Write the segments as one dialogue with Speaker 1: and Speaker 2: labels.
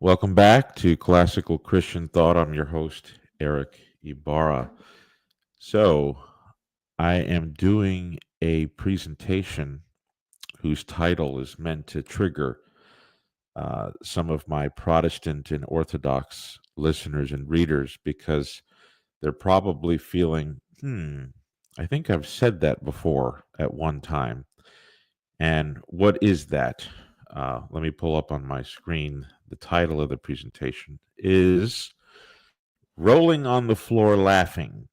Speaker 1: Welcome back to Classical Christian Thought. I'm your host, Eric Ybarra. So, I am doing a presentation whose title is meant to trigger some of my Protestant and Orthodox listeners and readers because they're probably feeling, I think I've said that before at one time. And what is that? Let me pull up on my screen. The title of the presentation is Rolling on the Floor Laughing.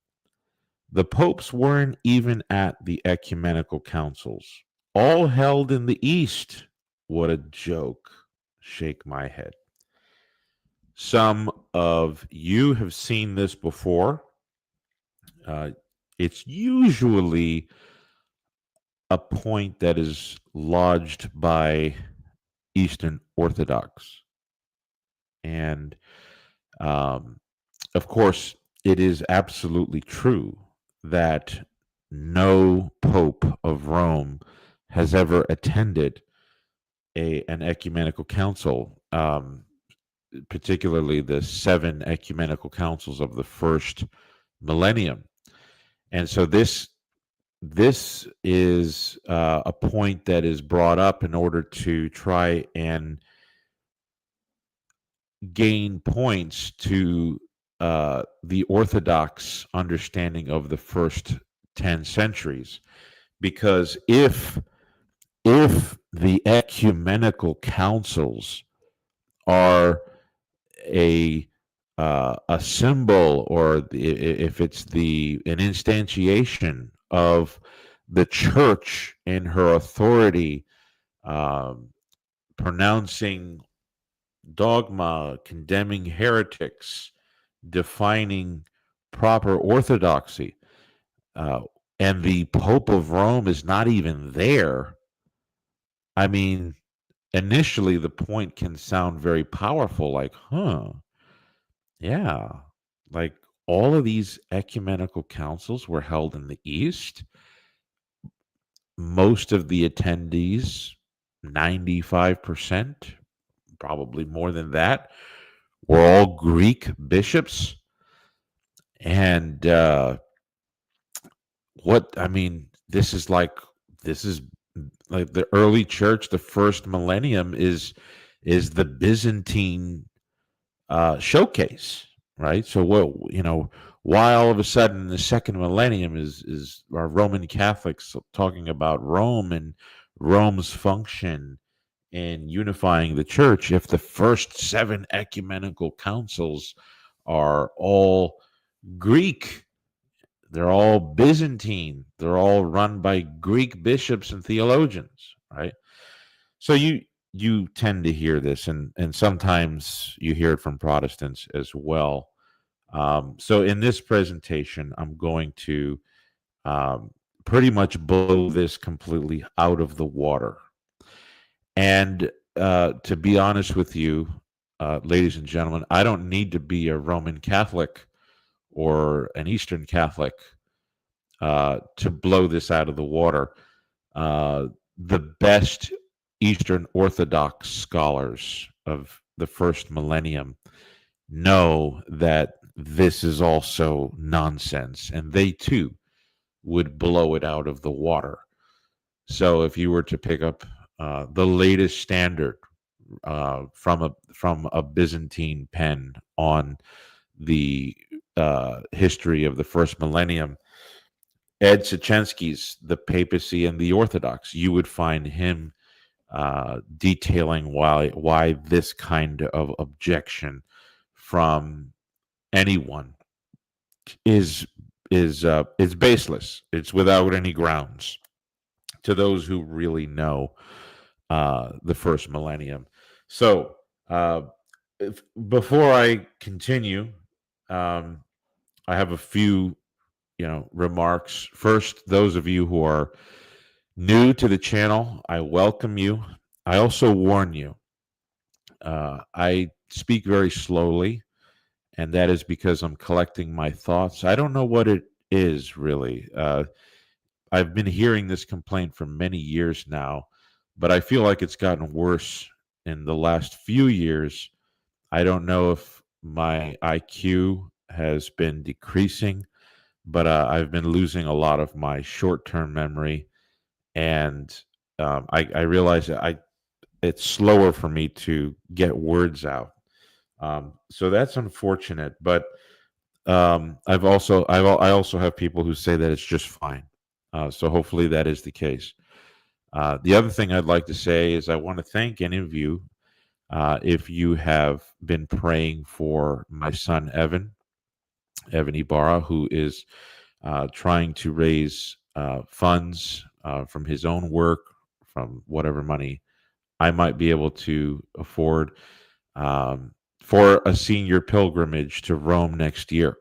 Speaker 1: The popes weren't even at the ecumenical councils, all held in the East. What a joke. Shake my head. Some of you have seen this before. It's usually a point that is lodged by Eastern Orthodox. And of course, it is absolutely true that no Pope of Rome has ever attended an ecumenical council, particularly the 7 ecumenical councils of the first millennium. And so this is a point that is brought up in order to try and gain points to the Orthodox understanding of the first 10 centuries. Because if the ecumenical councils are a symbol, or if it's an instantiation of the church in her authority, pronouncing dogma, condemning heretics, defining proper orthodoxy, and the Pope of Rome is not even there. I mean, initially the point can sound very powerful, like, yeah, like all of these ecumenical councils were held in the East. Most of the attendees, 95%, probably more than that, were all Greek bishops. And this is like the early church. The first millennium is the Byzantine showcase, right? So why all of a sudden the second millennium is our Roman Catholics talking about Rome and Rome's function in unifying the church, if the first 7 ecumenical councils are all Greek, they're all Byzantine, they're all run by Greek bishops and theologians, right? So you tend to hear this, and sometimes you hear it from Protestants as well. So in this presentation, I'm going to pretty much blow this completely out of the water. And to be honest with you, ladies and gentlemen, I don't need to be a Roman Catholic or an Eastern Catholic to blow this out of the water. The best Eastern Orthodox scholars of the first millennium know that this is also nonsense, and they too would blow it out of the water. So if you were to pick up the latest standard from a Byzantine pen on the history of the first millennium, Ed Sachensky's The Papacy and the Orthodox, you would find him detailing why this kind of objection from anyone is baseless. It's without any grounds to those who really know the first millennium. So before I continue, I have a few remarks. First, those of you who are new to the channel, I welcome you. I also warn you, I speak very slowly, and that is because I'm collecting my thoughts. I don't know what it is really. I've been hearing this complaint for many years now, but I feel like it's gotten worse in the last few years. I don't know if my IQ has been decreasing, but I've been losing a lot of my short-term memory, and I realize that it's slower for me to get words out. So that's unfortunate, but I also have people who say that it's just fine. So hopefully that is the case. The other thing I'd like to say is I want to thank any of you if you have been praying for my son Evan Ybarra, who is trying to raise funds from his own work, from whatever money I might be able to afford, um, for a senior pilgrimage to Rome next year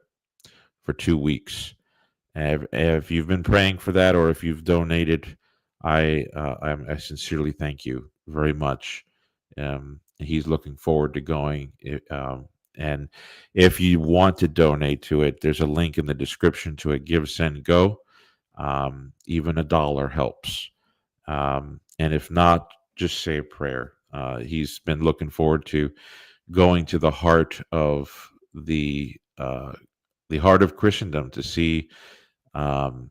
Speaker 1: for 2 weeks. If you've been praying for that, or if you've donated, I sincerely thank you very much. He's looking forward to going. And if you want to donate to it, there's a link in the description to a Give, Send, Go. Even $1 helps. And if not, just say a prayer. He's been looking forward to going to the heart of Christendom to see um,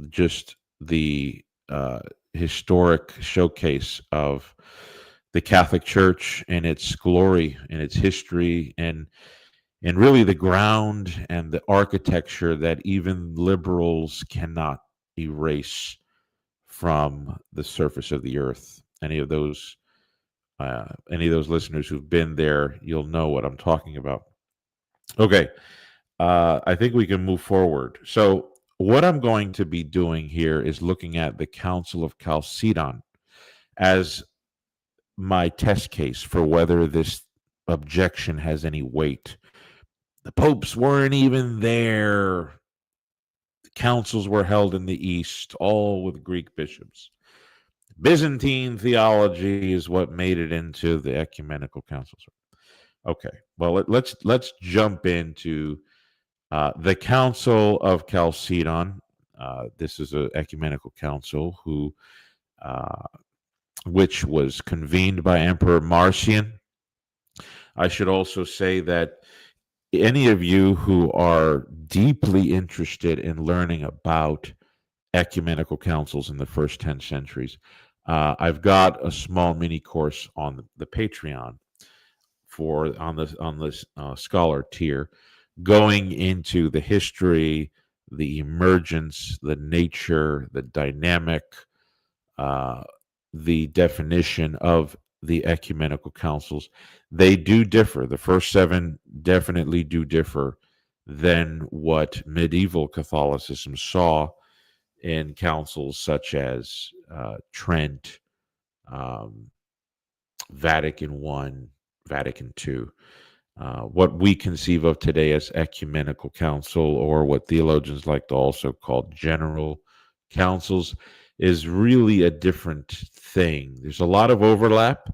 Speaker 1: just the historic showcase of the Catholic Church and its glory and its history, and really the ground and the architecture that even liberals cannot erase from the surface of the earth. Any of those listeners who've been there, you'll know what I'm talking about. Okay, I think we can move forward. So, what I'm going to be doing here is looking at the Council of Chalcedon as my test case for whether this objection has any weight. The popes weren't even there. The councils were held in the East, all with Greek bishops. Byzantine theology is what made it into the Ecumenical Councils. Okay, well let's jump into the Council of Chalcedon. This is an ecumenical council uh, which was convened by Emperor Marcian. I should also say that any of you who are deeply interested in learning about ecumenical councils in the first 10 centuries, I've got a small mini course on the Patreon on this scholar tier, going into the history, the emergence, the nature, the dynamic, uh, the definition of the ecumenical councils. They do differ. The first seven definitely do differ than what medieval Catholicism saw in councils such as Trent, um, Vatican I, Vatican II. What we conceive of today as ecumenical council, or what theologians like to also call general councils, is really a different thing. There's a lot of overlap.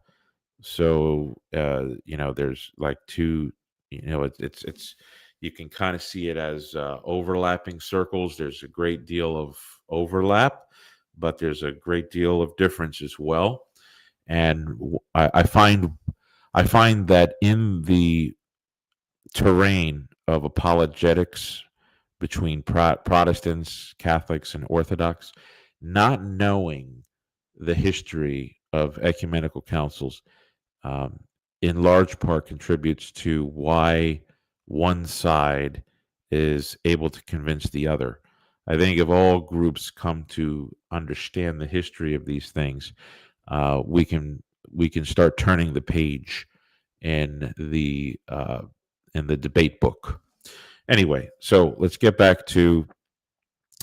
Speaker 1: So there's like two. It's you can kind of see it as overlapping circles. There's a great deal of overlap, but there's a great deal of difference as well. And I find that in the terrain of apologetics between Protestants, Catholics, and Orthodox, not knowing the history of ecumenical councils um, in large part contributes to why one side is able to convince the other. I think if all groups come to understand the history of these things, we can start turning the page in the debate book. Anyway, so let's get back to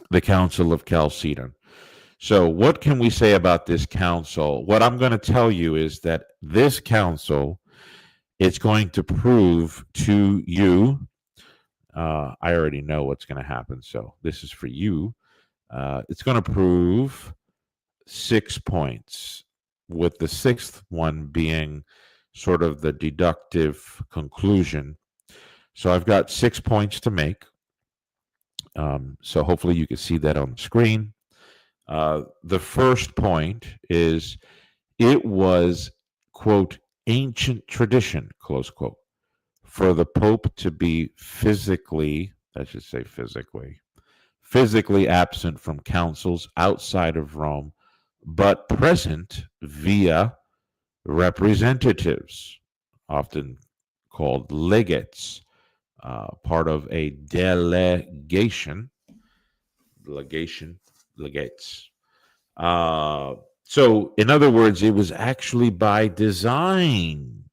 Speaker 1: the Council of Chalcedon. So, what can we say about this council? What I'm going to tell you is that this council is going to prove to you. I already know what's going to happen, so this is for you. It's going to prove 6 points, with the sixth one being sort of the deductive conclusion. So I've got 6 points to make. So hopefully you can see that on the screen. The first point is it was, quote, ancient tradition, close quote, for the Pope to be physically, I should say physically absent from councils outside of Rome, but present via representatives, often called legates, part of a legation, legates. Uh, so, in other words, it was actually by design.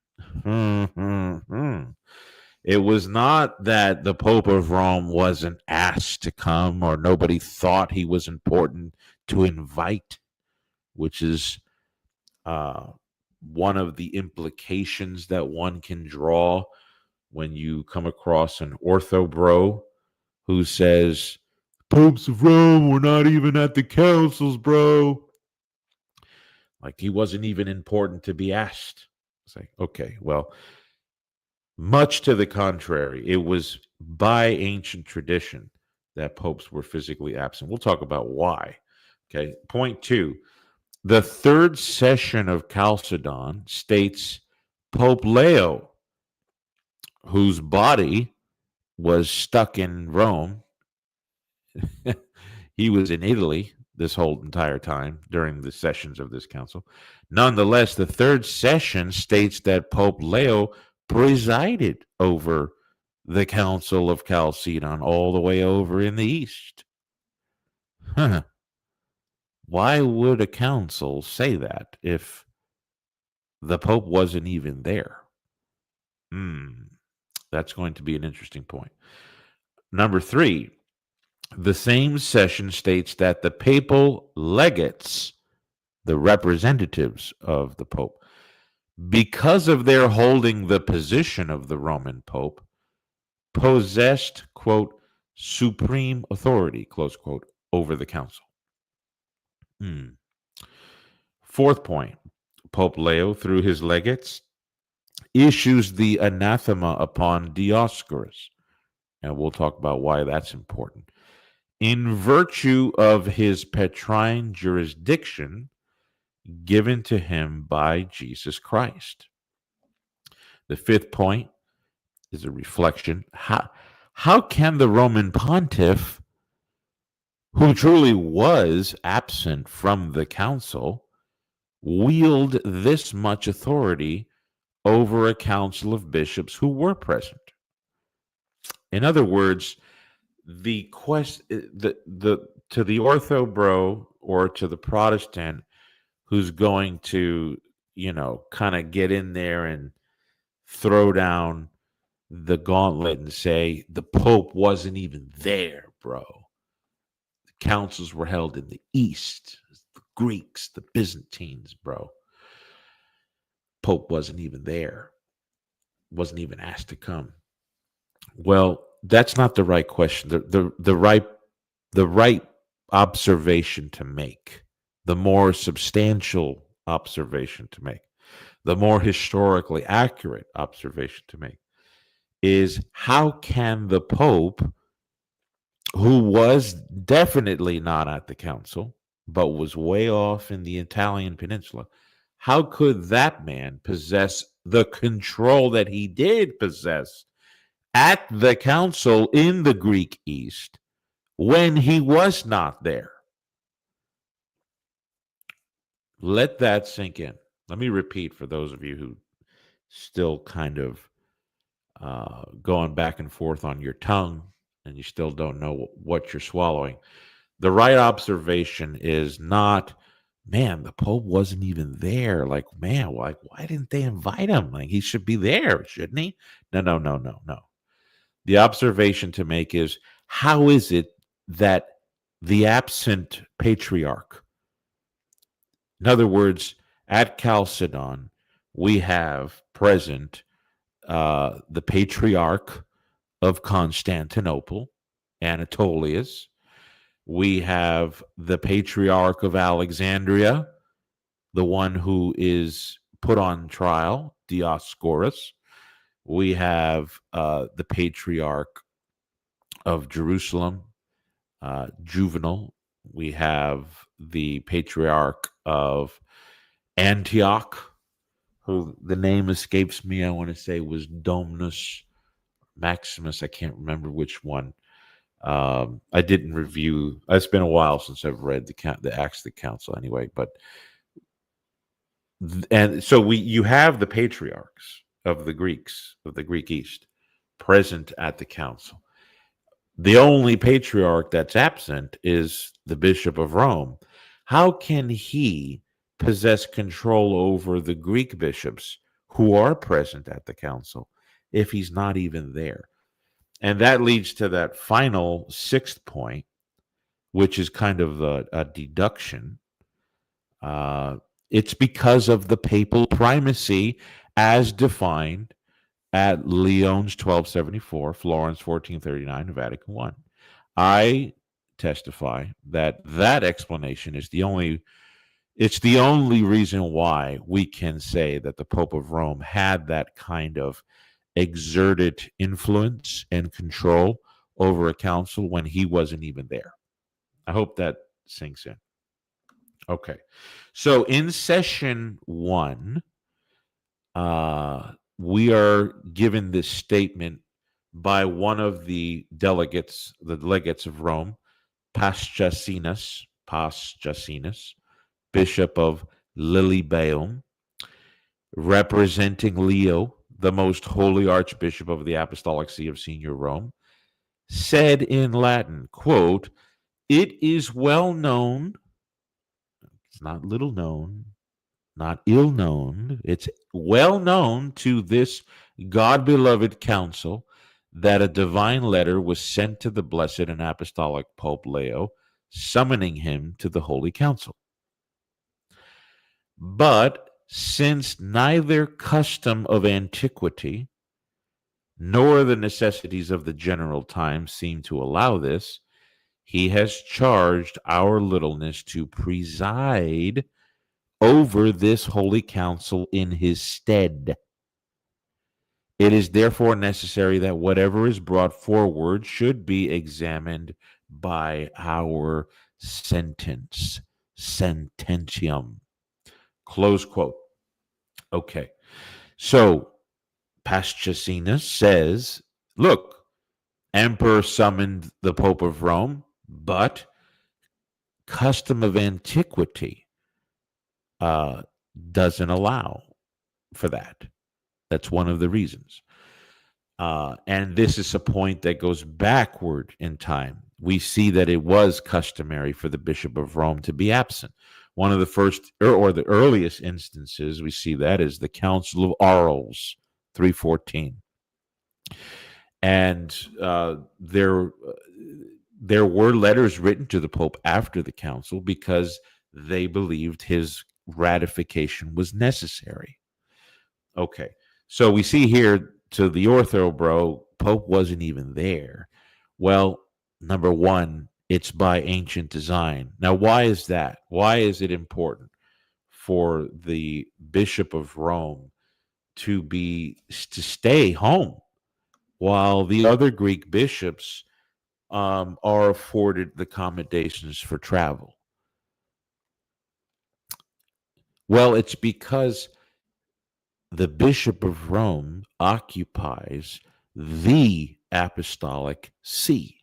Speaker 1: It was not that the Pope of Rome wasn't asked to come or nobody thought he was important to invite, which is uh, one of the implications that one can draw when you come across an ortho bro who says, Popes of Rome were not even at the councils, bro. Like he wasn't even important to be asked. It's like, okay, well, much to the contrary, it was by ancient tradition that popes were physically absent. We'll talk about why. Okay. Point two, the third session of Chalcedon states Pope Leo, whose body was stuck in Rome, he was in Italy this whole entire time during the sessions of this council. Nonetheless, the third session states that Pope Leo presided over the Council of Chalcedon all the way over in the east. Huh. Why would a council say that if the Pope wasn't even there? That's going to be an interesting point. Number three, the same session states that the papal legates, the representatives of the Pope, because of their holding the position of the Roman Pope, possessed, quote, supreme authority, close quote, over the council. Fourth point, Pope Leo, through his legates, issues the anathema upon Dioscorus. And we'll talk about why that's important. In virtue of his Petrine jurisdiction given to him by Jesus Christ. The fifth point is a reflection. How can the Roman pontiff, who truly was absent from the council, wield this much authority over a council of bishops who were present? In other words, the to the ortho bro or to the Protestant who's going to, kind of get in there and throw down the gauntlet and say the Pope wasn't even there, bro. The councils were held in the East, the Greeks, the Byzantines, bro. Pope wasn't even there, wasn't even asked to come. Well, that's not the right question. The right observation to make, the more substantial observation to make, the more historically accurate observation to make is how can the Pope, who was definitely not at the council, but was way off in the Italian peninsula, how could that man possess the control that he did possess at the council in the Greek East when he was not there? Let that sink in. Let me repeat for those of you who still kind of going back and forth on your tongue and you still don't know what you're swallowing. The right observation is not, man, the Pope wasn't even there. Like, man, why didn't they invite him? Like, he should be there, shouldn't he? No. The observation to make is, how is it that the absent patriarch, in other words, at Chalcedon, we have present the patriarch of Constantinople, Anatolius. We have the patriarch of Alexandria, the one who is put on trial, Dioscorus. We have the patriarch of Jerusalem, Juvenal. We have the patriarch of Antioch, who the name escapes me. I want to say was Dominus Maximus. I can't remember which one. I didn't review. It's been a while since I've read the Acts of the Council, anyway. But and so you have the patriarchs of the Greeks of the Greek East present at the council. The only patriarch that's absent is the Bishop of Rome. How can he possess control over the Greek bishops who are present at the council if he's not even there? And that leads to that final sixth point, which is kind of a deduction. It's because of the papal primacy as defined at Lyons 1274, Florence 1439, and Vatican I. I testify that that explanation is it's the only reason why we can say that the Pope of Rome had that kind of exerted influence and control over a council when he wasn't even there. I hope that sinks in. Okay. So in session 1, we are given this statement by one of the delegates, the legates of Rome, Paschasinus, Bishop of Lilybaeum, representing Leo, the most holy Archbishop of the Apostolic See of Senior Rome, said in Latin, quote, "It is well known," it's not little known, not ill known, it's well known to this God-beloved council that a divine letter was sent to the blessed and apostolic Pope Leo, summoning him to the Holy Council. But since neither custom of antiquity nor the necessities of the general time seem to allow this, he has charged our littleness to preside over this holy council in his stead. It is therefore necessary that whatever is brought forward should be examined by our sententium. Close quote. Okay. So Paschasinus says, look, Emperor summoned the Pope of Rome, but custom of antiquity doesn't allow for that. That's one of the reasons. And this is a point that goes backward in time. We see that it was customary for the Bishop of Rome to be absent. One of the first or the earliest instances we see that is the Council of Arles, 314. And there were letters written to the Pope after the council because they believed his ratification was necessary. Okay, so we see here to the ortho, bro, Pope wasn't even there. Well, number one, it's by ancient design. Now, why is that? Why is it important for the Bishop of Rome to stay home while the other Greek bishops are afforded the accommodations for travel? Well, it's because the Bishop of Rome occupies the Apostolic See.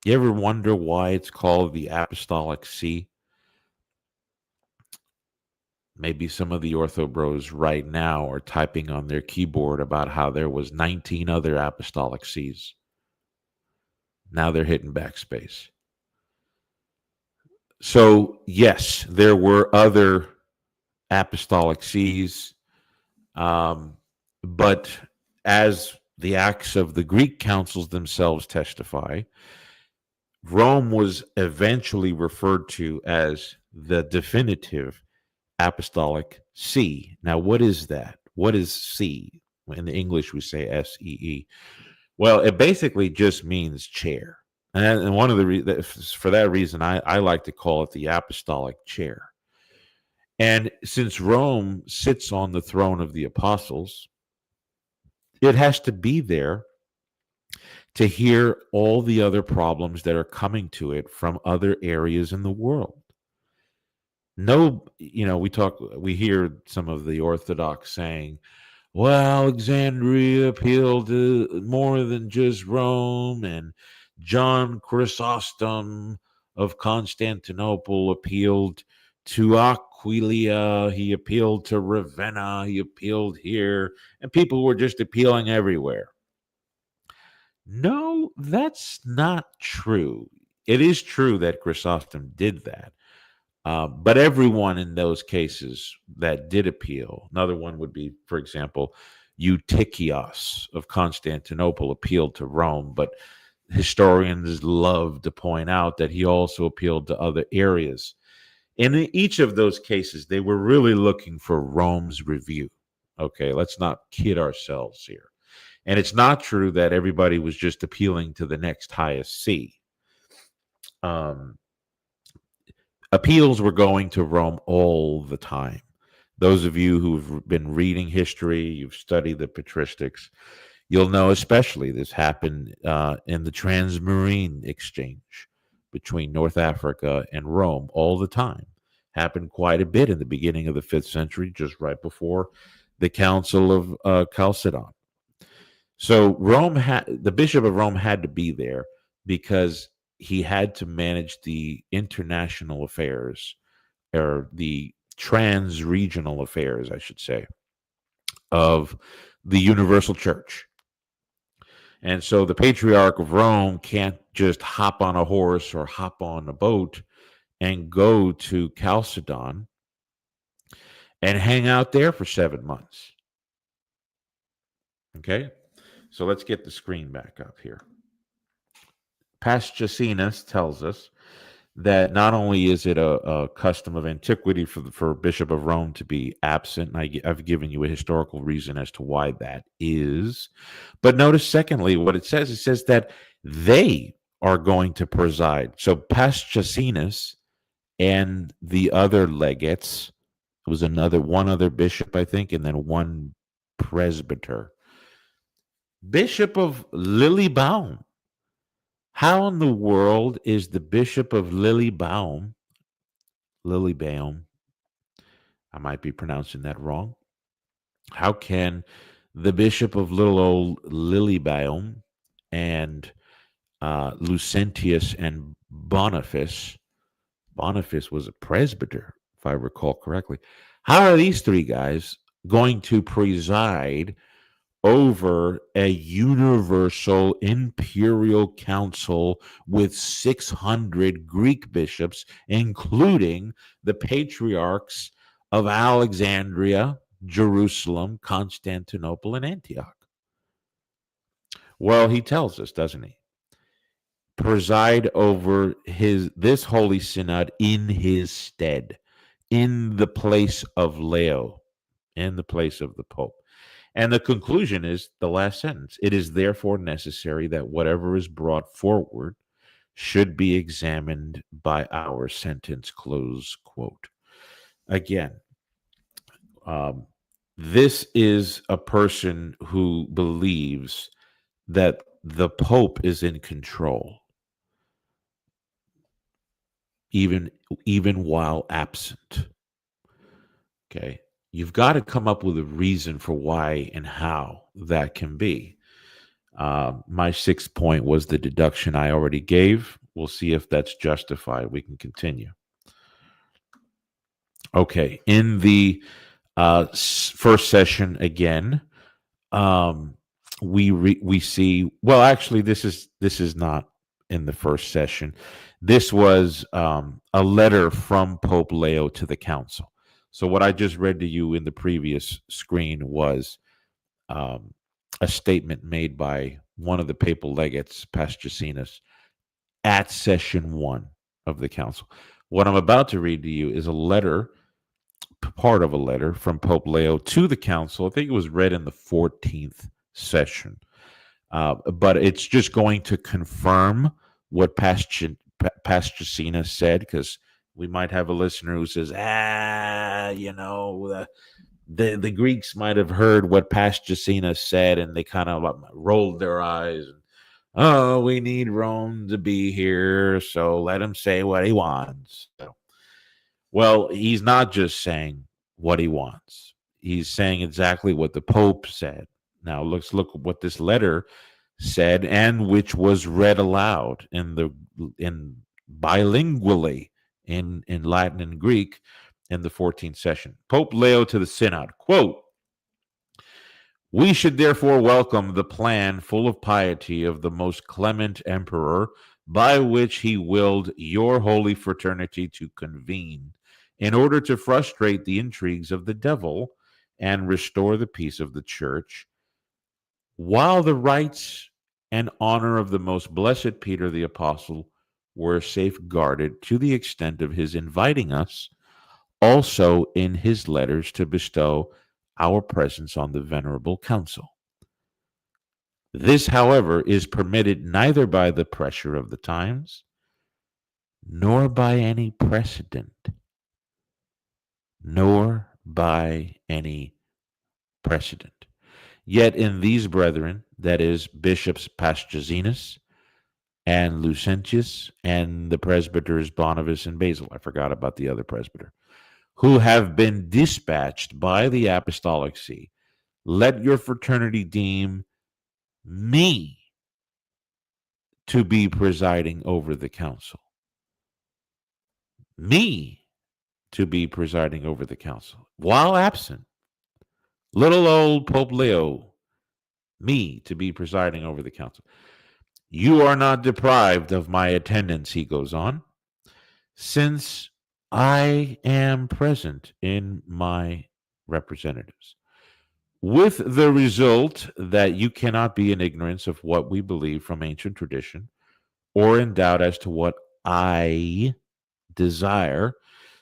Speaker 1: You ever wonder why it's called the Apostolic See? Maybe some of the ortho bros right now are typing on their keyboard about how there was 19 other Apostolic Sees. Now they're hitting backspace. So, yes, there were other Apostolic Sees, but as the Acts of the Greek councils themselves testify, Rome was eventually referred to as the definitive Apostolic See. Now, what is that? What is See? In the English, we say SEE. Well, it basically just means chair. And one of the for that reason, I like to call it the Apostolic Chair. And since Rome sits on the throne of the apostles, it has to be there to hear all the other problems that are coming to it from other areas in the world. No, we hear some of the Orthodox saying, well, Alexandria appealed to more than just Rome, and John Chrysostom of Constantinople appealed to Aquileia, he appealed to Ravenna, he appealed here, and people were just appealing everywhere. No, that's not true. It is true that Chrysostom did that. But everyone in those cases that did appeal, another one would be, for example, Eutychius of Constantinople appealed to Rome, but historians love to point out that he also appealed to other areas. And in each of those cases, they were really looking for Rome's review. Okay, let's not kid ourselves here. And it's not true that everybody was just appealing to the next highest see. Appeals were going to Rome all the time. Those of you who've been reading history, you've studied the patristics, you'll know especially this happened in the Transmarine exchange between North Africa and Rome all the time. Happened quite a bit in the beginning of the 5th century, just right before the Council of Chalcedon. So the Bishop of Rome had to be there because he had to manage the international affairs, or the trans-regional affairs, I should say, of the Universal Church. And so the Patriarch of Rome can't just hop on a horse or hop on a boat and go to Chalcedon and hang out there for 7 months. Okay? So let's get the screen back up here. Paschasinus tells us that not only is it a custom of antiquity for Bishop of Rome to be absent, and I've given you a historical reason as to why that is, but notice secondly what it says. It says that they are going to preside. So Paschasinus and the other legates, it was one other bishop, I think, and then one presbyter. Bishop of Lillebaum. How in the world is the Bishop of Lillebaum, I might be pronouncing that wrong. How can the Bishop of little old Lillebaum and Lucentius and Boniface was a presbyter, if I recall correctly. How are these three guys going to preside over a universal imperial council with 600 Greek bishops, including the patriarchs of Alexandria, Jerusalem, Constantinople, and Antioch? Well, he tells us, doesn't he? Preside over this holy synod in his stead, in the place of Leo, in the place of the Pope. And the conclusion is the last sentence. It is therefore necessary that whatever is brought forward should be examined by our sentence, close quote. Again, this is a person who believes that the Pope is in control, even while absent. Okay. You've got to come up with a reason for why and how that can be. My 6th point was the deduction I already gave. We'll see if that's justified. We can continue. Okay. In the first session again, we see. Well, actually, this is not in the first session. This was a letter from Pope Leo to the council. So what I just read to you in the previous screen was a statement made by one of the papal legates, Paschasinus, at session 1 of the council. What I'm about to read to you is a letter, part of a letter from Pope Leo to the council. I think it was read in the 14th session. But it's just going to confirm what Paschasinus said, because we might have a listener who says, the Greeks might have heard what Paschasinus said and they kind of rolled their eyes. Oh, we need Rome to be here, so let him say what he wants. So, Well, he's not just saying what he wants. He's saying exactly what the Pope said. Now let's look at what this letter said, and which was read aloud in bilingually in Latin and Greek in the 14th session. Pope Leo to the Synod, quote, "We should therefore welcome the plan full of piety of the most clement emperor, by which he willed your holy fraternity to convene, in order to frustrate the intrigues of the devil and restore the peace of the church, while the rights and honor of the most blessed Peter the Apostle were safeguarded to the extent of his inviting us also in his letters to bestow our presence on the Venerable Council. This, however, is permitted neither by the pressure of the times nor by any precedent, nor by any precedent. Yet in these brethren, that is, Bishops Paschazinus and Lucentius and the presbyters Boniface and Basil, I forgot about the other presbyter, who have been dispatched by the Apostolic See, let your fraternity deem me to be presiding over the council. Me to be presiding over the council. While absent, little old Pope Leo, me to be presiding over the council. You are not deprived of my attendance, he goes on, since I am present in my representatives. With the result that you cannot be in ignorance of what we believe from ancient tradition, or in doubt as to what I desire,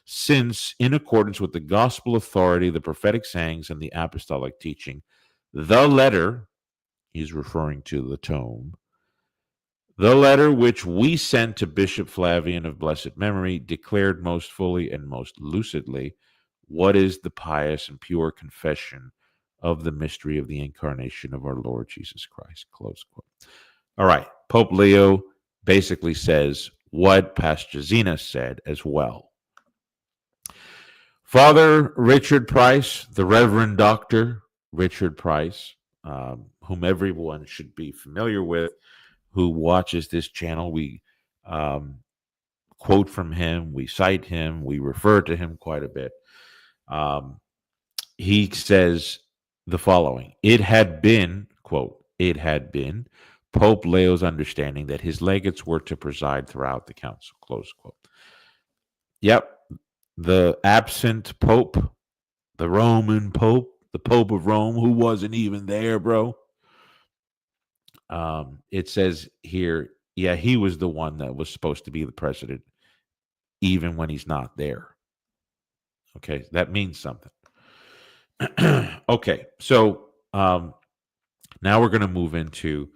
Speaker 1: since in accordance with the gospel authority, the prophetic sayings, and the apostolic teaching, the letter, he's referring to the tome, the letter which we sent to Bishop Flavian of blessed memory declared most fully and most lucidly what is the pious and pure confession of the mystery of the incarnation of our Lord Jesus Christ. Close quote. All right. Pope Leo basically says what Paschazinus said as well. Father Richard Price, the Reverend Dr. Richard Price, whom everyone should be familiar with, who watches this channel. We quote from him, we cite him, we refer to him quite a bit. He says the following: it had been, quote, it had been Pope Leo's understanding that his legates were to preside throughout the council, close quote. Yep, the absent Pope, the Roman Pope, the Pope of Rome, who wasn't even there, bro. It says here, yeah, he was the one that was supposed to be the president, even when he's not there. Okay, that means something. Okay, so now we're going to move into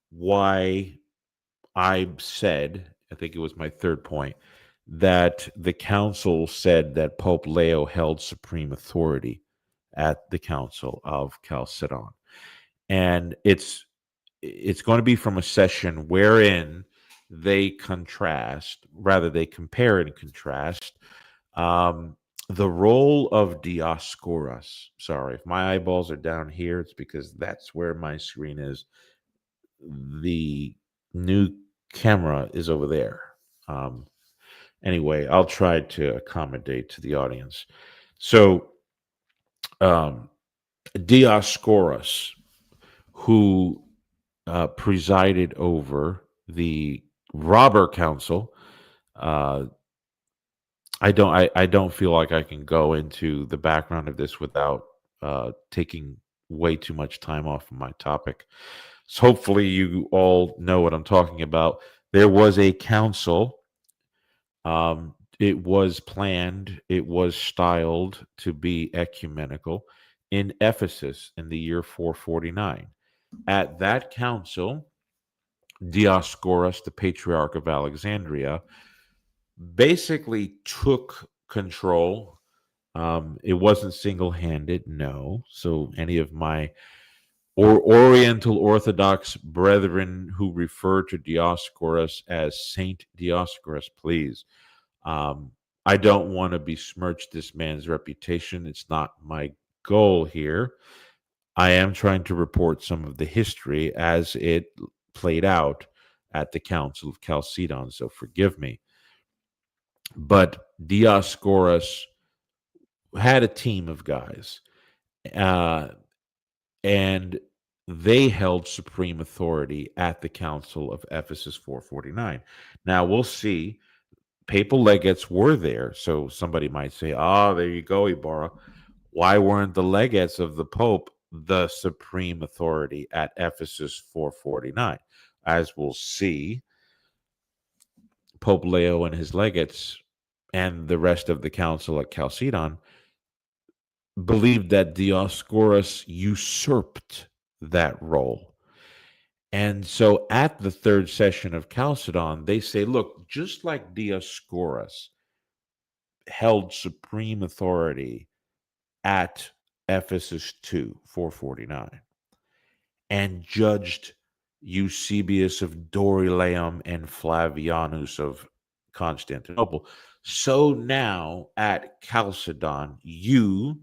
Speaker 1: why I said, I think it was my third point, that the council said that Pope Leo held supreme authority at the Council of Chalcedon. And it's going to be from a session wherein they they compare and contrast the role of Dioscorus. Sorry, if my eyeballs are down here, it's because that's where my screen is. The new camera is over there. Anyway, I'll try to accommodate to the audience. So, Dioscorus, who presided over the robber council. I don't feel like I can go into the background of this without taking way too much time off of my topic. So hopefully you all know what I'm talking about. There was a council. It was planned. It was styled to be ecumenical in Ephesus in the year 449. At that council, Dioscorus, the Patriarch of Alexandria, basically took control. It wasn't single-handed, no. So any of my Oriental Orthodox brethren who refer to Dioscorus as Saint Dioscorus, please I don't want to besmirch this man's reputation. It's not my goal here. I am trying to report some of the history as it played out at the Council of Chalcedon, so forgive me. But Dioscorus had a team of guys, uh, and they held supreme authority at the Council of Ephesus 449. Now, we'll see. Papal legates were there, so somebody might say, "Ah, there you go, Ybarra. Why weren't the legates of the Pope the supreme authority at Ephesus 449?" As we'll see, Pope Leo and his legates and the rest of the council at Chalcedon believed that Dioscorus usurped that role. And so at the third session of Chalcedon, they say, look, just like Dioscorus held supreme authority at Ephesus 2, 449, and judged Eusebius of Dorylaeum and Flavianus of Constantinople, so now at Chalcedon, you,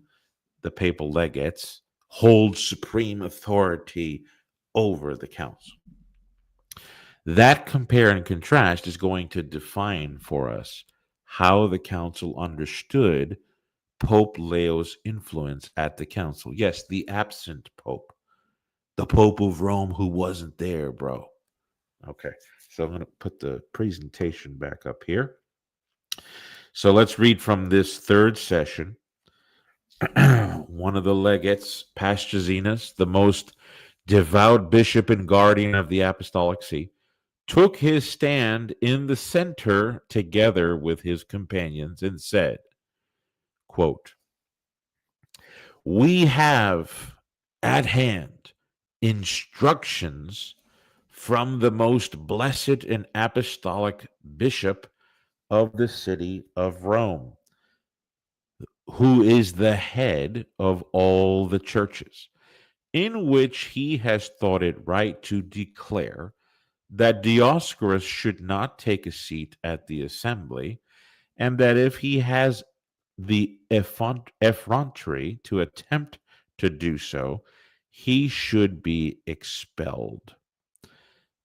Speaker 1: the papal legates, hold supreme authority over the council. That compare and contrast is going to define for us how the council understood Pope Leo's influence at the council. Yes, the absent pope, the Pope of Rome who wasn't there, bro. Okay, so I'm going to put the presentation back up here. So let's read from this third session. One of the legates, Paschazinus, the most devout bishop and guardian of the Apostolic See, took his stand in the center together with his companions and said, quote, "We have at hand instructions from the most blessed and apostolic bishop of the city of Rome, who is the head of all the churches, in which he has thought it right to declare that Dioscorus should not take a seat at the assembly, and that if he has the effrontery to attempt to do so, he should be expelled.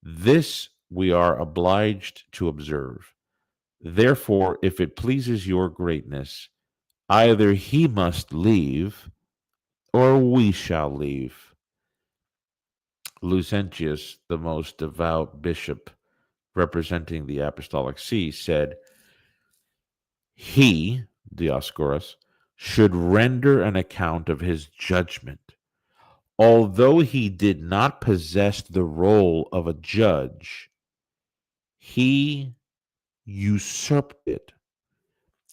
Speaker 1: This we are obliged to observe. Therefore, if it pleases your greatness, either he must leave or we shall leave." Lucentius, the most devout bishop representing the Apostolic See, said, "He, Dioscorus, should render an account of his judgment. Although he did not possess the role of a judge, he usurped it.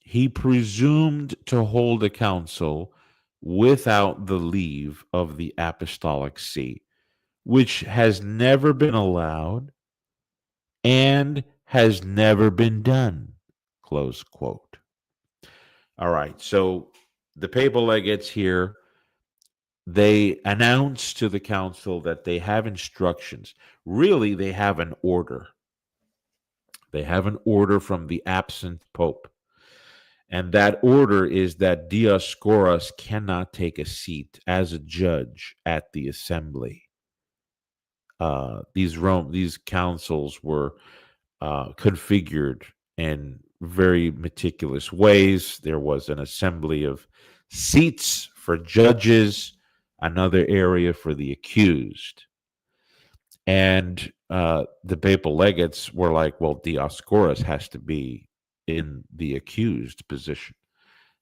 Speaker 1: He presumed to hold a council without the leave of the Apostolic See, which has never been allowed and has never been done." Close quote. All right, so the papal legates here, they announce to the council that they have instructions. Really, they have an order. They have an order from the absent pope. And that order is that Dioscorus cannot take a seat as a judge at the assembly. These councils were configured in very meticulous ways. There was an assembly of seats for judges, another area for the accused. And the papal legates were like, well, Dioscorus has to be in the accused position,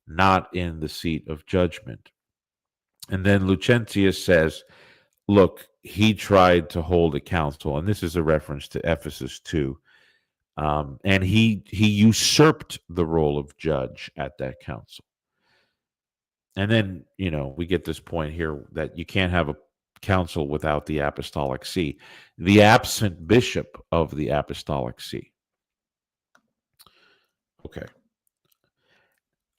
Speaker 1: not in the seat of judgment. And then Lucentius says, look, he tried to hold a council, and this is a reference to Ephesus 2, and he usurped the role of judge at that council. And then, we get this point here that you can't have a council without the Apostolic See, the absent bishop of the Apostolic See. Okay.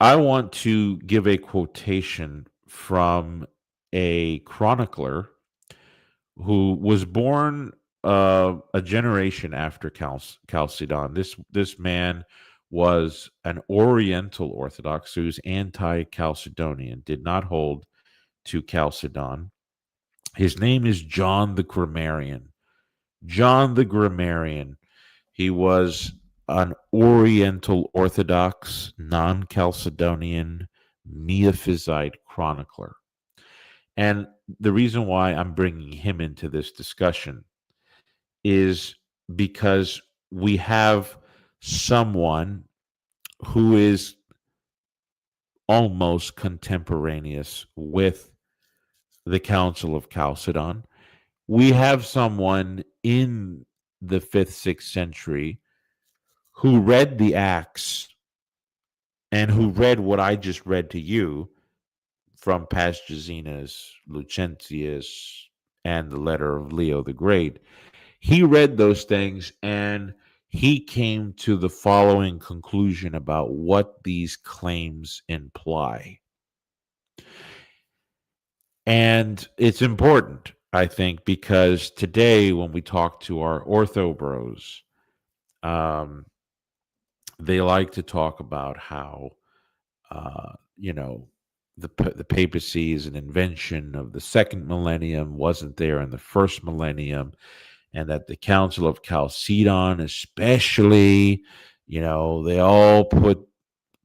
Speaker 1: I want to give a quotation from a chronicler who was born a generation after Chalcedon. This man was an Oriental Orthodox who's anti-Chalcedonian, did not hold to Chalcedon. His name is John the Grammarian. John the Grammarian. He was an Oriental Orthodox, non-Chalcedonian, Miaphysite chronicler. And the reason why I'm bringing him into this discussion is because we have someone who is almost contemporaneous with the Council of Chalcedon. We have someone in the 5th, 6th century who read the Acts and who read what I just read to you from Paschazena's, Lucentius, and the letter of Leo the Great. He read those things and he came to the following conclusion about what these claims imply. And it's important, I think, because today when we talk to our ortho bros, they like to talk about how, you know, the papacy is an invention of the second millennium, wasn't there in the first millennium, and that the Council of Chalcedon, especially, they all put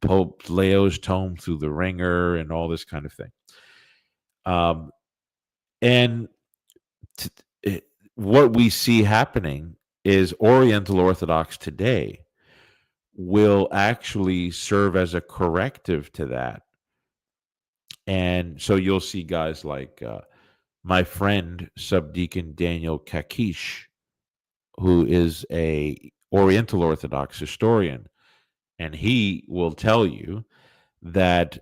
Speaker 1: Pope Leo's tome through the ringer and all this kind of thing. And t- what we see happening is Oriental Orthodox today will actually serve as a corrective to that. And so you'll see guys like my friend Subdeacon Daniel Kakish, who is a Oriental Orthodox historian, and he will tell you that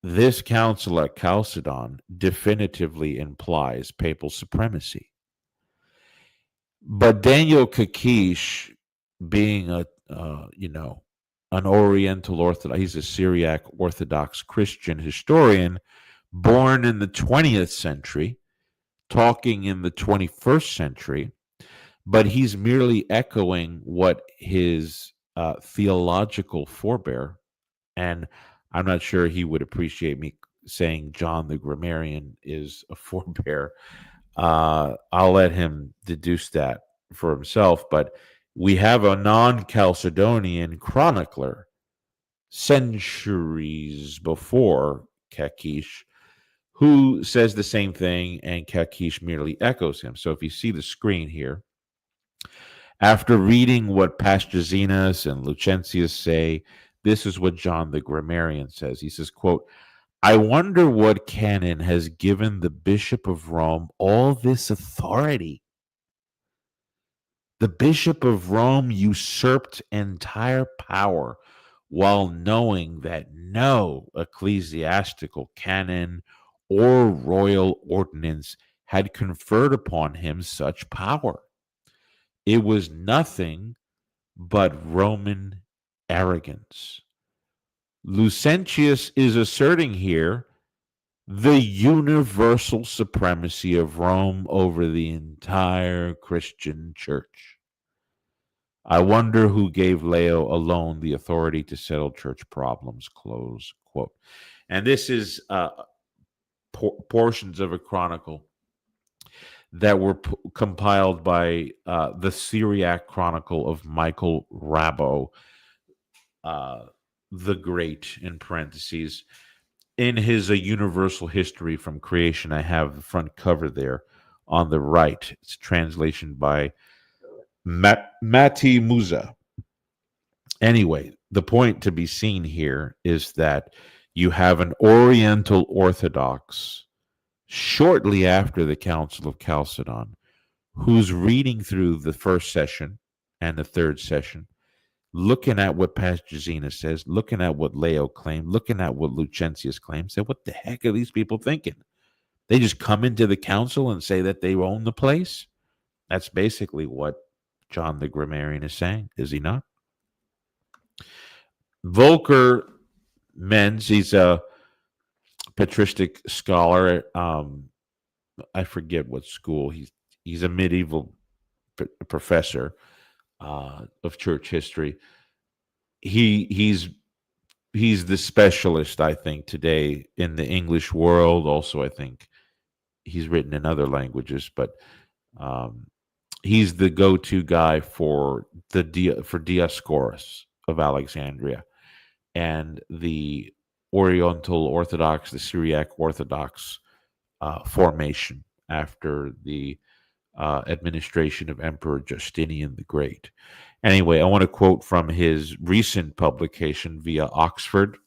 Speaker 1: this council at Chalcedon definitively implies papal supremacy. But Daniel Kakish, being an Oriental Orthodox, he's a Syriac Orthodox Christian historian, born in the 20th century, talking in the 21st century, but he's merely echoing what his theological forebear, and I'm not sure he would appreciate me saying John the Grammarian is a forebear. I'll let him deduce that for himself, but we have a non-Chalcedonian chronicler centuries before Kakish who says the same thing, and Kakish merely echoes him. So if you see the screen here, after reading what Paschazenas and Lucentius say, this is what John the Grammarian says. He says, quote, I wonder what canon has given the Bishop of Rome all this authority. The Bishop of Rome usurped entire power while knowing that no ecclesiastical canon or royal ordinance had conferred upon him such power. It was nothing but Roman arrogance. Lucentius is asserting here the universal supremacy of Rome over the entire Christian church. I wonder who gave Leo alone the authority to settle church problems, close quote. And this is portions of a chronicle that were compiled by the Syriac Chronicle of Michael Rabbo, the Great, in parentheses. In his A Universal History from Creation, I have the front cover there on the right. It's a translation by Mati Musa. Anyway, the point to be seen here is that you have an Oriental Orthodox shortly after the Council of Chalcedon who's reading through the first session and the third session, looking at what Paschazenas says, looking at what Leo claimed, looking at what Lucentius claims, say, what the heck are these people thinking? They just come into the council and say that they own the place? That's basically what John the Grammarian is saying, is he not? Volker Menz, he's a patristic scholar. I forget what school. He's a medieval professor of church history. he's the specialist, I think, today in the English world. Also, I think he's written in other languages, but um, he's the go-to guy for for Dioscorus of Alexandria and the Oriental Orthodox, the Syriac Orthodox formation after the administration of Emperor Justinian the Great. Anyway, I want to quote from his recent publication via Oxford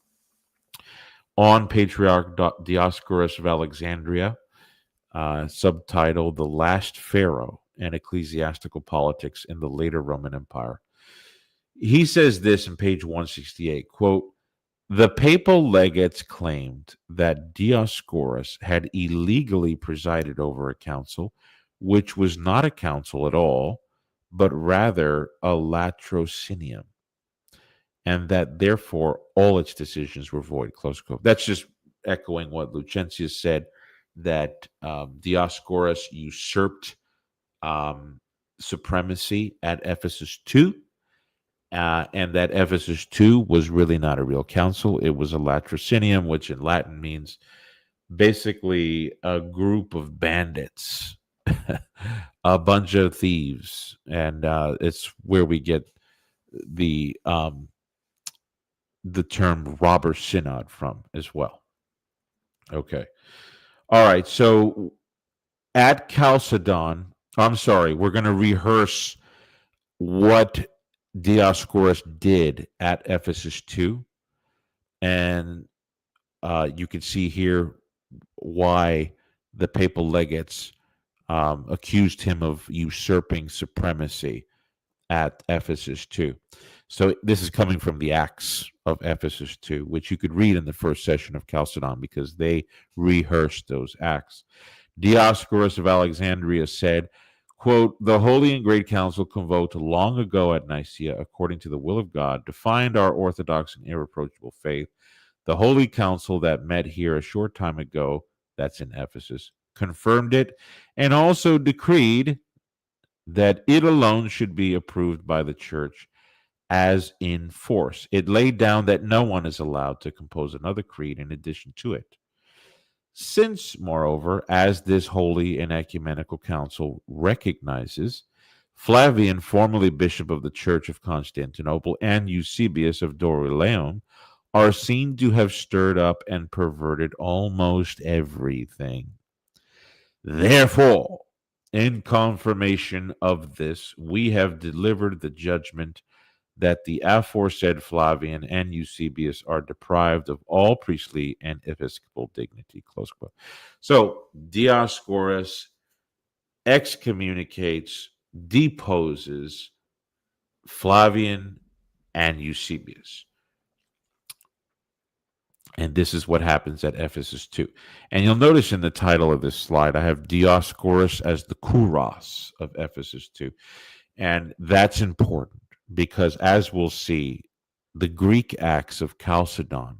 Speaker 1: on Patriarch Dioscorus of Alexandria, subtitled The Last Pharaoh and Ecclesiastical Politics in the Later Roman Empire. He says this in page 168, quote, the papal legates claimed that Dioscorus had illegally presided over a council, which was not a council at all, but rather a latrocinium, and that therefore all its decisions were void, close quote. That's just echoing what Lucentius said, that Dioscorus usurped supremacy at Ephesus 2, and that Ephesus 2 was really not a real council. It was a latrocinium, which in Latin means basically a group of bandits, a bunch of thieves, and it's where we get the term robber synod from as well. Okay. All right. So at Chalcedon, I'm sorry, we're going to rehearse what Dioscorus did at Ephesus 2. And you can see here why the papal legates accused him of usurping supremacy at Ephesus 2. So this is coming from the Acts of Ephesus 2, which you could read in the first session of Chalcedon because they rehearsed those acts. Dioscorus of Alexandria said, quote, the Holy and Great Council convoked long ago at Nicaea, according to the will of God, defined our orthodox and irreproachable faith. The Holy Council that met here a short time ago, that's in Ephesus, confirmed it and also decreed that it alone should be approved by the church as in force. It laid down that no one is allowed to compose another creed in addition to it. Since, moreover, as this holy and ecumenical council recognizes, Flavian, formerly bishop of the Church of Constantinople, and Eusebius of Dorylaeum are seen to have stirred up and perverted almost everything. Therefore, in confirmation of this, we have delivered the judgment that the aforesaid Flavian and Eusebius are deprived of all priestly and episcopal dignity, close quote. So Dioscorus excommunicates, deposes Flavian and Eusebius. And this is what happens at Ephesus 2. And you'll notice in the title of this slide, I have Dioscorus as the Kouros of Ephesus 2. And that's important because, as we'll see, the Greek Acts of Chalcedon,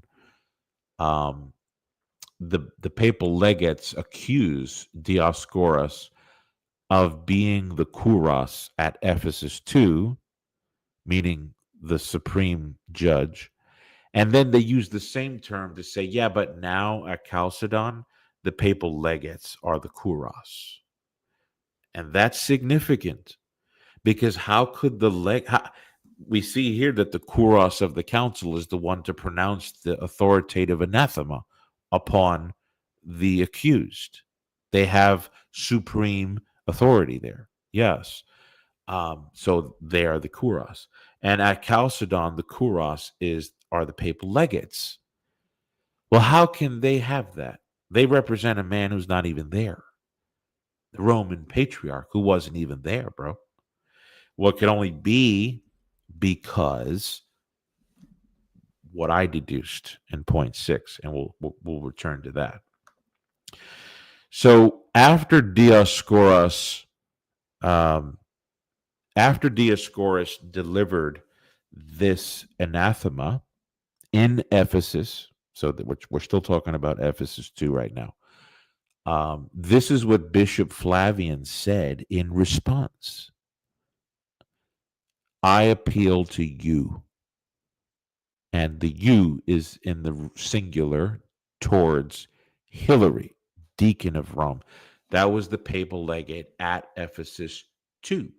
Speaker 1: the papal legates accuse Dioscorus of being the Kouros at Ephesus 2, meaning the supreme judge. And then they use the same term to say, yeah, but now at Chalcedon, the papal legates are the Kouros. And that's significant because how could we see here that the Kouros of the council is the one to pronounce the authoritative anathema upon the accused. They have supreme authority there. Yes. So they are the Kouros. And at Chalcedon, the Kouros are the papal legates. Well, how can they have that? They represent a man who's not even there. The Roman patriarch who wasn't even there, bro. Well, it can only be because what I deduced in point 6, and we'll return to that. So after Dioscorus delivered this anathema in Ephesus, so that we're still talking about Ephesus 2 right now. This is what Bishop Flavian said in response. I appeal to you, and the U is in the singular towards Hilary, deacon of Rome. That was the papal legate at Ephesus 2.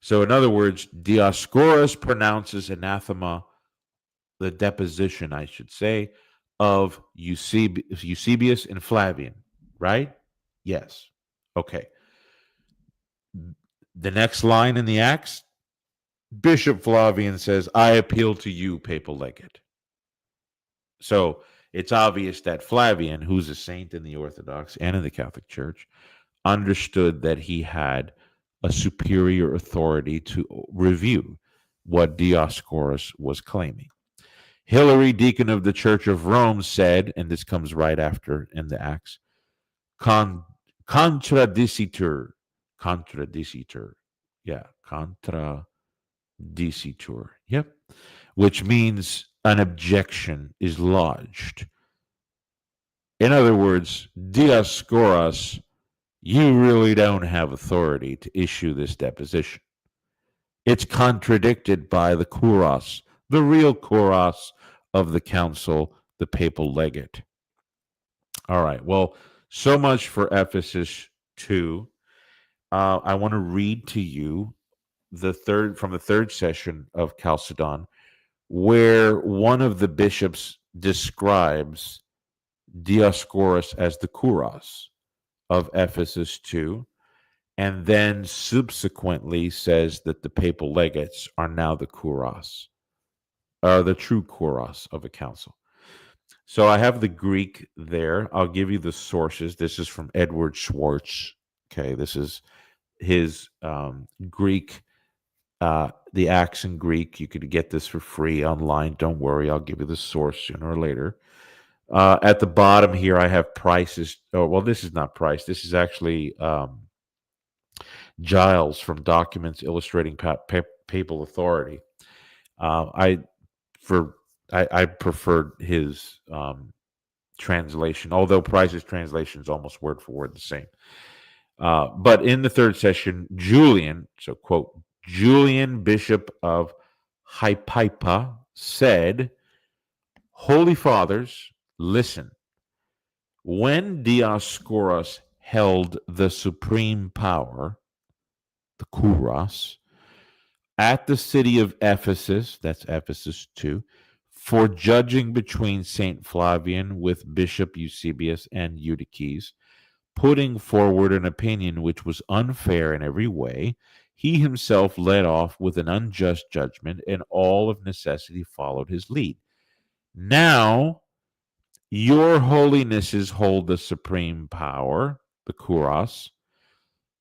Speaker 1: So, in other words, Dioscorus pronounces anathema, the deposition, I should say, of Eusebius and Flavian, right? Yes. Okay. The next line in the Acts, Bishop Flavian says, I appeal to you, papal legate. So it's obvious that Flavian, who's a saint in the Orthodox and in the Catholic Church, understood that he had a superior authority to review what Dioscorus was claiming. Hilary, deacon of the Church of Rome, said, and this comes right after in the Acts, contradicitur, yep, which means an objection is lodged. In other words, Dioscorus, you really don't have authority to issue this deposition. It's contradicted by the kuros, the real kuros of the council, the papal legate. All right, well, so much for Ephesus 2. I want to read to you from the third session of Chalcedon, where one of the bishops describes Dioscorus as the kuros of Ephesus 2, and then subsequently says that the papal legates are now the kuros, the true kuros of a council. So I have the Greek there. I'll give you the sources. This is from Edward Schwartz. Okay, this is his Greek, the Acts in Greek. You could get this for free online. Don't worry, I'll give you the source sooner or later. At the bottom here, I have prices. Oh, well, this is not price. This is actually Giles from Documents Illustrating Papal Authority. I preferred his translation, although Price's translation is almost word for word the same. But in the third session, Julian, so quote, Julian, Bishop of Hypaipa, said, Holy Fathers, listen. When Dioscorus held the supreme power, the kuros, at the city of Ephesus, that's Ephesus 2, for judging between St. Flavian with Bishop Eusebius and Eutyches, putting forward an opinion which was unfair in every way, he himself led off with an unjust judgment, and all of necessity followed his lead. Now, your holinesses hold the supreme power, the kuros,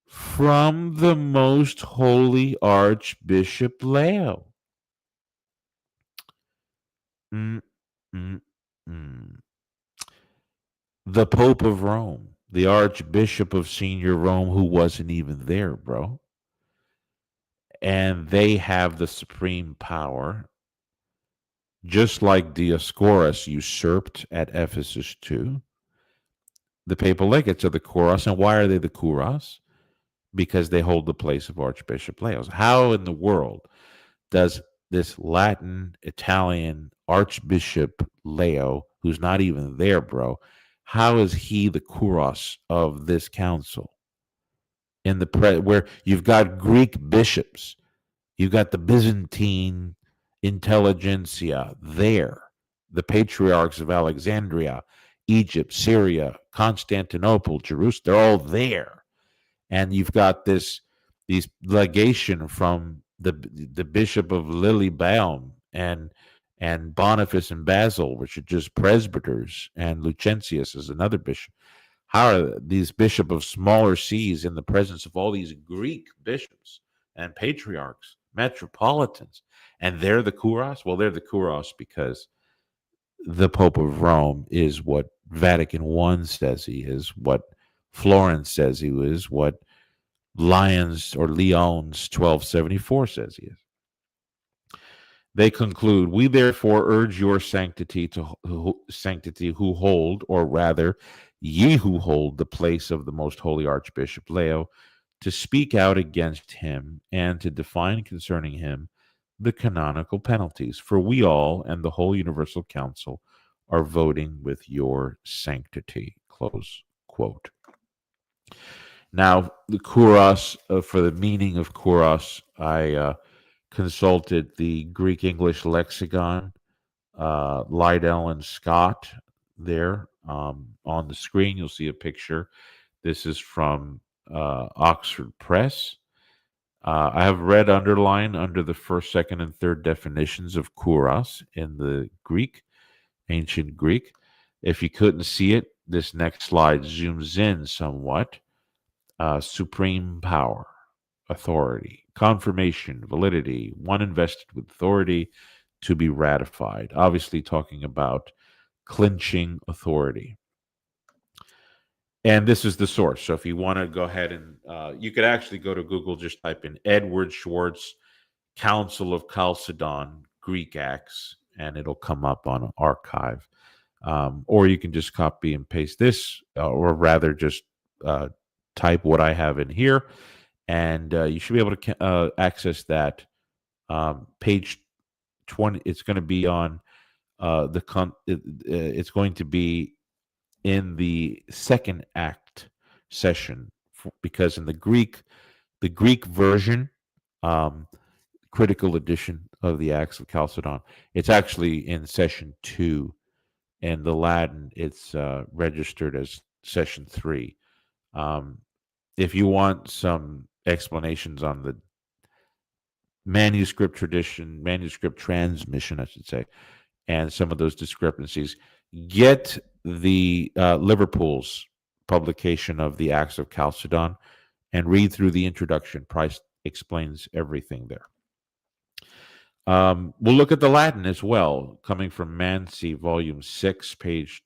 Speaker 1: from the most holy Archbishop Leo. The Pope of Rome, the Archbishop of Senior Rome, who wasn't even there, bro. And they have the supreme power, just like Dioscorus usurped at Ephesus 2. The papal legates are the kuros. And why are they the kuros? Because they hold the place of Archbishop Leo. How in the world does this Latin Italian Archbishop Leo, who's not even there, bro, how is he the kuros of this council? In the where you've got Greek bishops, you've got the Byzantine intelligentsia there, the patriarchs of Alexandria, Egypt, Syria, Constantinople, Jerusalem, they're all there. And you've got these legation from the Bishop of Lillebaum and Boniface and Basil, which are just presbyters, and Lucentius is another bishop. How are these bishop of smaller sees in the presence of all these Greek bishops and patriarchs, metropolitans, and they're the kuros? Well, they're the kuros because the Pope of Rome is what Vatican I says he is, what Florence says he is, what Lyons 1274 says he is. They conclude, we therefore urge your sanctity who hold, or rather, ye who hold the place of the most holy Archbishop Leo, to speak out against him and to define concerning him the canonical penalties, for we all and the whole universal council are voting with your sanctity. Close quote. Now, the kuros, for the meaning of kuros, I consulted the Greek English lexicon, Lydell and Scott there. On the screen, you'll see a picture. This is from Oxford Press. I have red underline under the first, second, and third definitions of kuros in the Greek, ancient Greek. If you couldn't see it, this next slide zooms in somewhat. Supreme power, authority, confirmation, validity, one invested with authority to be ratified. Obviously, talking about clinching authority. And this is the source. So if you want to go ahead and you could actually go to Google, just type in Edward Schwartz, Council of Chalcedon, Greek Acts, and it'll come up on an archive. Or you can just copy and paste this, or rather just type what I have in here, and you should be able to access that. Page 20, it's going to be on it's going to be in the second act session, because in the Greek version, critical edition of the Acts of Chalcedon, it's actually in session 2, and the Latin, it's registered as session 3. If you want some explanations on the manuscript transmission, I should say, and some of those discrepancies, get the Liverpool's publication of the Acts of Chalcedon and read through the introduction. Price explains everything there. We'll look at the Latin as well, coming from Mansi, volume 6, page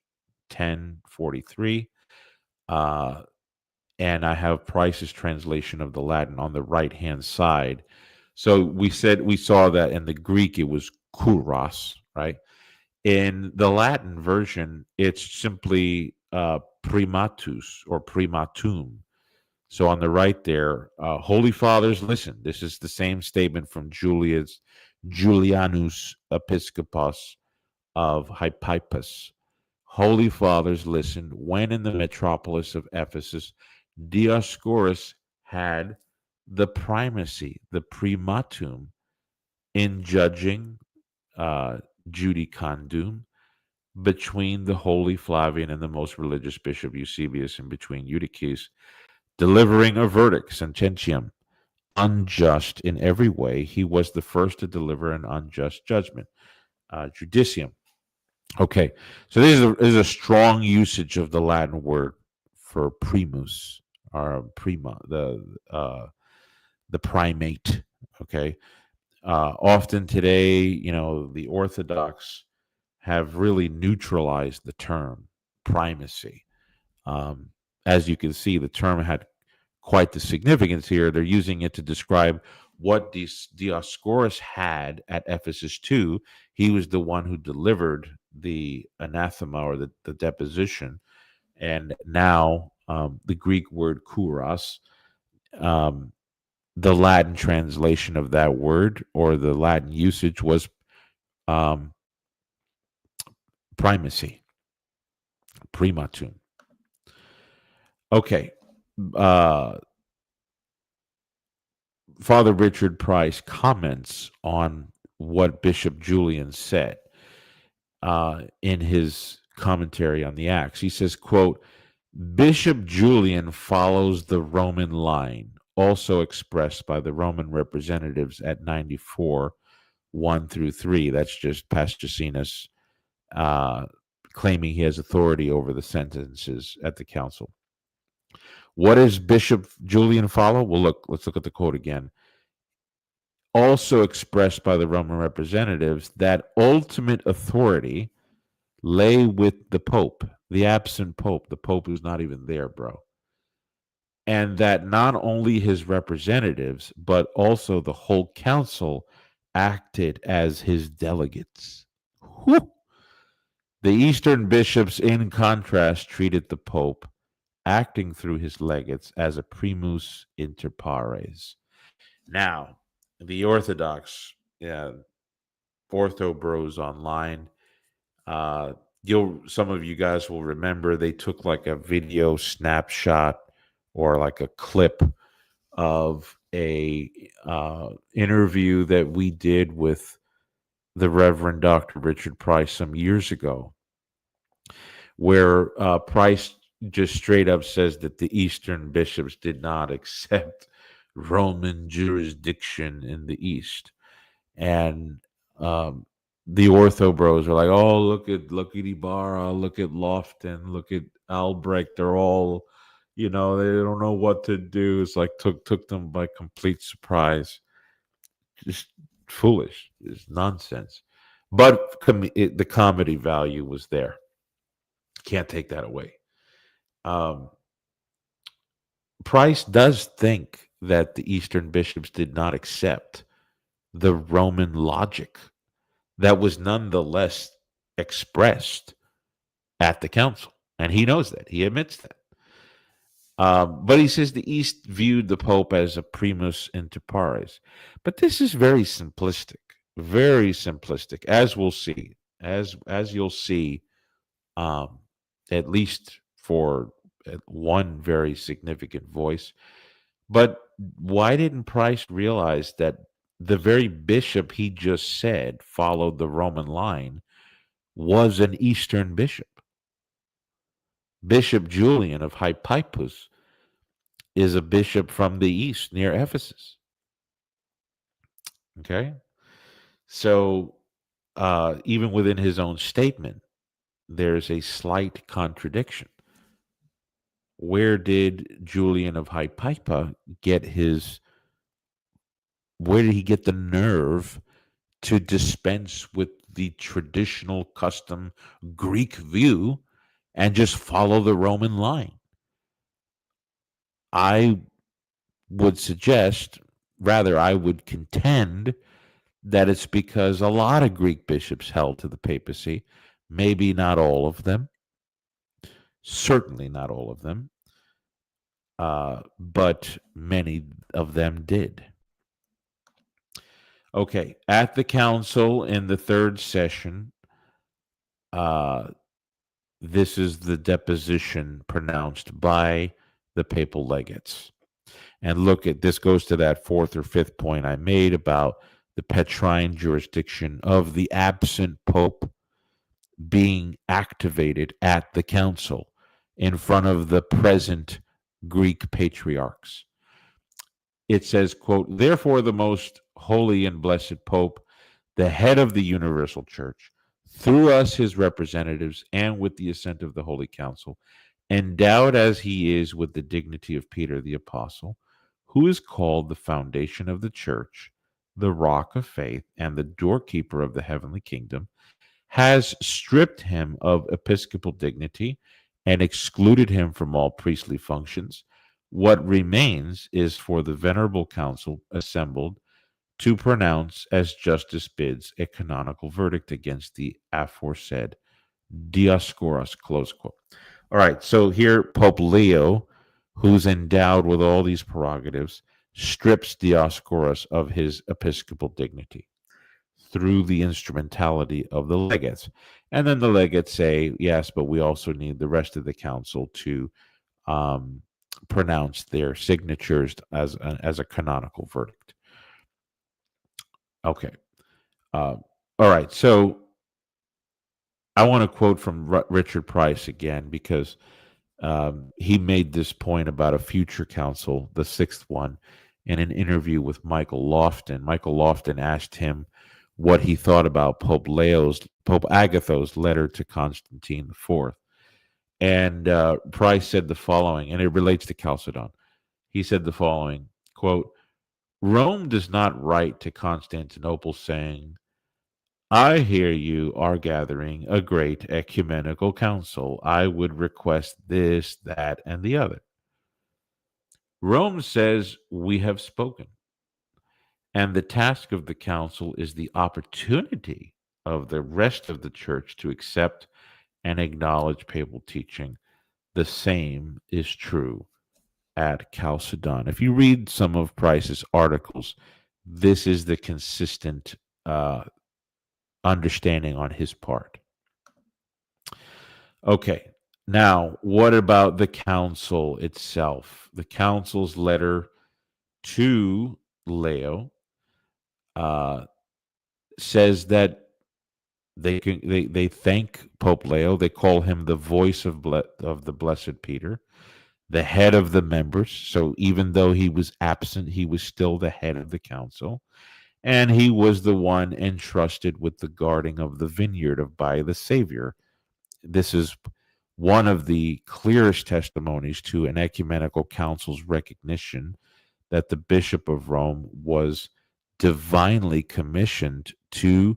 Speaker 1: 1043. And I have Price's translation of the Latin on the right-hand side. So we saw that in the Greek it was kuros, right? In the Latin version, it's simply primatus or primatum. So on the right there, Holy Fathers, listen. This is the same statement from Julianus Episcopos of Hypaipus. Holy Fathers, listen. When in the metropolis of Ephesus, Dioscorus had the primacy, the primatum, in judging judicandum between the holy Flavian and the most religious bishop Eusebius, and between Eutyches, delivering a verdict, sententiam, unjust in every way. He was the first to deliver an unjust judgment, judicium. Okay, so this is a strong usage of the Latin word for primus, or prima, the primate. Okay, often today, the Orthodox have really neutralized the term primacy. As you can see, the term had quite the significance here. They're using it to describe what Dioscorus had at Ephesus 2. He was the one who delivered the anathema, or the deposition. And now the Greek word kuros, the Latin translation of that word, or the Latin usage, was primacy, primatum. Okay. Father Richard Price comments on what Bishop Julian said in his commentary on the Acts. He says, quote, Bishop Julian follows the Roman line, also expressed by the Roman representatives at 94, 1 through 3. That's just Paschasinus claiming he has authority over the sentences at the council. What does Bishop Julian follow? Well, let's look at the quote again. Also expressed by the Roman representatives, that ultimate authority lay with the Pope, the absent Pope, the Pope who's not even there, bro. And that not only his representatives, but also the whole council acted as his delegates. Whew. The Eastern bishops, in contrast, treated the Pope, acting through his legates, as a primus inter pares. Now, the Orthodox Yeah, Ortho Bros online. Uh, some of you guys will remember they took like a video snapshot or like a clip of a interview that we did with the Reverend Dr. Richard Price some years ago, where Price just straight up says that the Eastern bishops did not accept Roman jurisdiction in the East, and um, the Ortho Bros are like, "Oh, look at Ybarra, look at Lofton, look at Albrecht. They're all, they don't know what to do." It's like took them by complete surprise. Just foolish. It's nonsense. But the comedy value was there. Can't take that away. Um, Price does think that the Eastern bishops did not accept the Roman logic that was nonetheless expressed at the council. And he knows that. He admits that. But he says the East viewed the Pope as a primus inter pares. But this is very simplistic, as we'll see, as you'll see, um, at least for one very significant voice. But why didn't Price realize that the very bishop he just said followed the Roman line was an Eastern bishop? Bishop Julian of Hypaipus is a bishop from the east near Ephesus. Okay. So even within his own statement, there's a slight contradiction. Where did Julian of Hypaipa where did he get the nerve to dispense with the traditional custom Greek view and just follow the Roman line? I would I would contend that it's because a lot of Greek bishops held to the papacy, maybe not all of them, certainly not all of them, but many of them did. Okay, at the council in the third session, this is the deposition pronounced by the papal legates. And this goes to that fourth or fifth point I made about the Petrine jurisdiction of the absent pope being activated at the council in front of the present Greek patriarchs. It says, quote, "Therefore the most holy and blessed Pope, the head of the universal church, through us his representatives and with the assent of the Holy Council, endowed as he is with the dignity of Peter the Apostle, who is called the foundation of the church, the rock of faith, and the doorkeeper of the heavenly kingdom, has stripped him of episcopal dignity and excluded him from all priestly functions. What remains is for the venerable council assembled to pronounce, as justice bids, a canonical verdict against the aforesaid Dioscorus," close quote. All right, so here Pope Leo, who's endowed with all these prerogatives, strips Dioscorus of his episcopal dignity through the instrumentality of the legates. And then the legates say, yes, but we also need the rest of the council to pronounce their signatures as a canonical verdict. Okay. All right. So I want to quote from Richard Price again, because he made this point about a future council, the sixth one, in an interview with Michael Lofton. Michael Lofton asked him what he thought about Pope Agatho's letter to Constantine IV. And Price said the following, and it relates to Chalcedon. He said the following, quote, "Rome does not write to Constantinople saying, 'I hear you are gathering a great ecumenical council. I would request this, that, and the other.' Rome says, 'We have spoken.' And the task of the council is the opportunity of the rest of the church to accept and acknowledge papal teaching. The same is true at Chalcedon." If you read some of Price's articles, this is the consistent uh, understanding on his part. Okay. Now, what about the council itself? The council's letter to Leo uh, says that they thank Pope Leo. They call him the voice of the Blessed Peter, the head of the members. So even though he was absent, he was still the head of the council, and he was the one entrusted with the guarding of the vineyard of by the Savior. This is one of the clearest testimonies to an ecumenical council's recognition that the Bishop of Rome was divinely commissioned to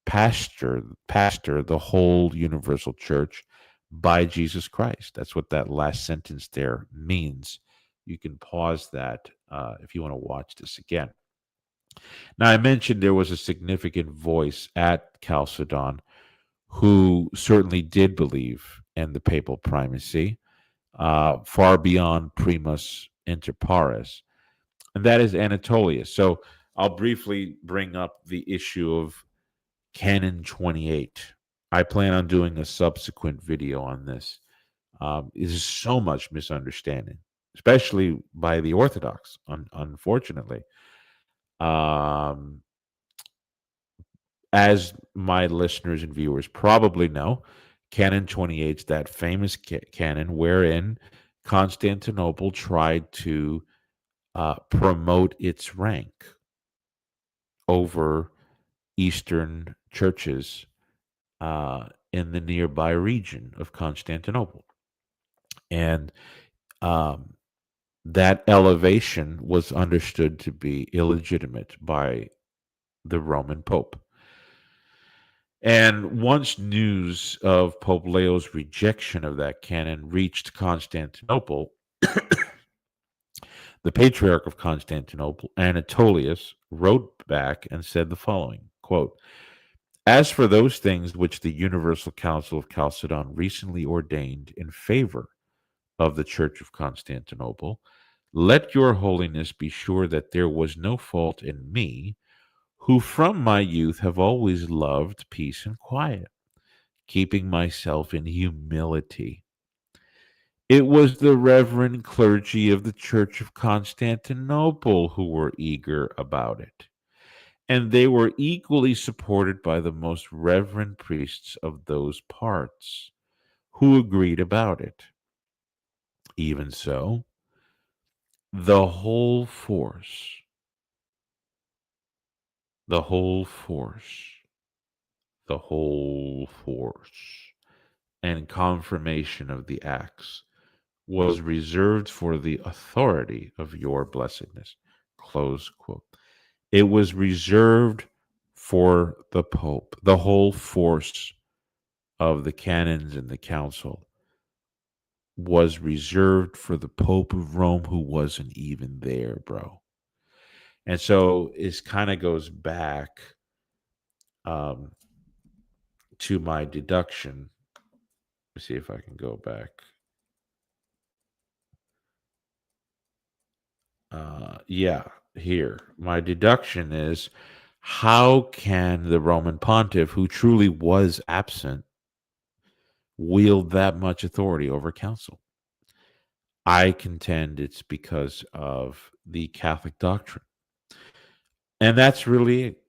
Speaker 1: pastor the whole universal church by Jesus Christ. That's what that last sentence there means. You can pause that if you want to watch this again. Now, I mentioned there was a significant voice at Chalcedon who certainly did believe in the papal primacy, far beyond primus inter pares, and that is Anatolius. So I'll briefly bring up the issue of Canon 28. I plan on doing a subsequent video on this. There's so much misunderstanding, especially by the Orthodox, unfortunately. Um, as my listeners and viewers probably know, Canon 28 is that famous canon wherein Constantinople tried to promote its rank over Eastern churches in the nearby region of Constantinople. And um, that elevation was understood to be illegitimate by the Roman Pope. And once news of Pope Leo's rejection of that canon reached Constantinople, the Patriarch of Constantinople, Anatolius, wrote back and said the following, quote, "As for those things which the Universal Council of Chalcedon recently ordained in favor of the Church of Constantinople, let your holiness be sure that there was no fault in me, who from my youth have always loved peace and quiet, keeping myself in humility. It was the reverend clergy of the Church of Constantinople who were eager about it, and they were equally supported by the most reverend priests of those parts, who agreed about it. Even so, the whole force, the whole force, the whole force, and confirmation of the acts was reserved for the authority of your blessedness." Close quote. It was reserved for the Pope. The whole force of the canons and the council was reserved for the Pope of Rome, who wasn't even there, bro. And so it kind of goes back um, to my deduction. Let's see if I can go back. Yeah, here. My deduction is, how can the Roman pontiff, who truly was absent, wield that much authority over council? I contend it's because of the Catholic doctrine. And that's really it.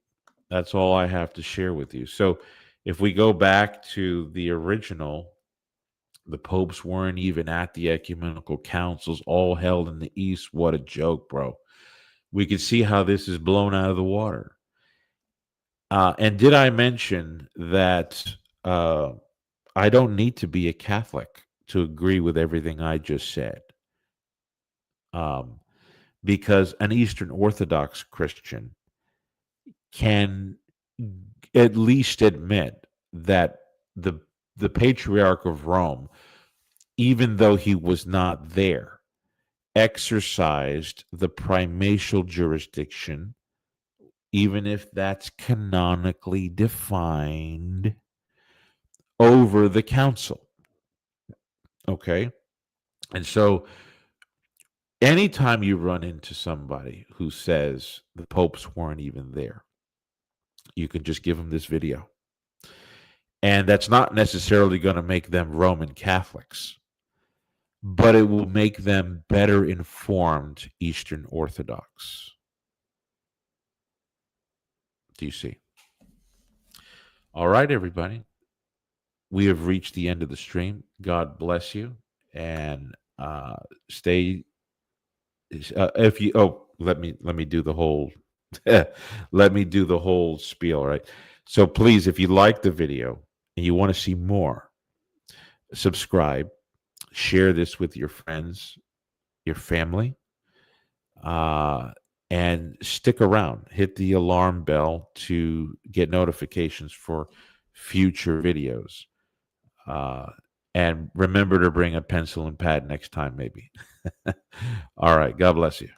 Speaker 1: That's all I have to share with you. So if we go back to the original, the popes weren't even at the ecumenical councils, all held in the East. What a joke, bro. We can see how this is blown out of the water. And did I mention that I don't need to be a Catholic to agree with everything I just said? Um, because an Eastern Orthodox Christian can at least admit that the the Patriarch of Rome, even though he was not there, exercised the primatial jurisdiction, even if that's canonically defined, over the council. Okay. And so anytime you run into somebody who says the popes weren't even there, You can just give them this video. And that's not necessarily going to make them Roman Catholics, but it will make them better informed Eastern Orthodox. Do you see? All right, everybody. We have reached the end of the stream. God bless you, and stay. If you let me do the whole let me do the whole spiel, right? So please, if you like the video and you want to see more, subscribe, share this with your friends, your family, and stick around. Hit the alarm bell to get notifications for future videos. And remember to bring a pencil and pad next time, maybe. All right. God bless you.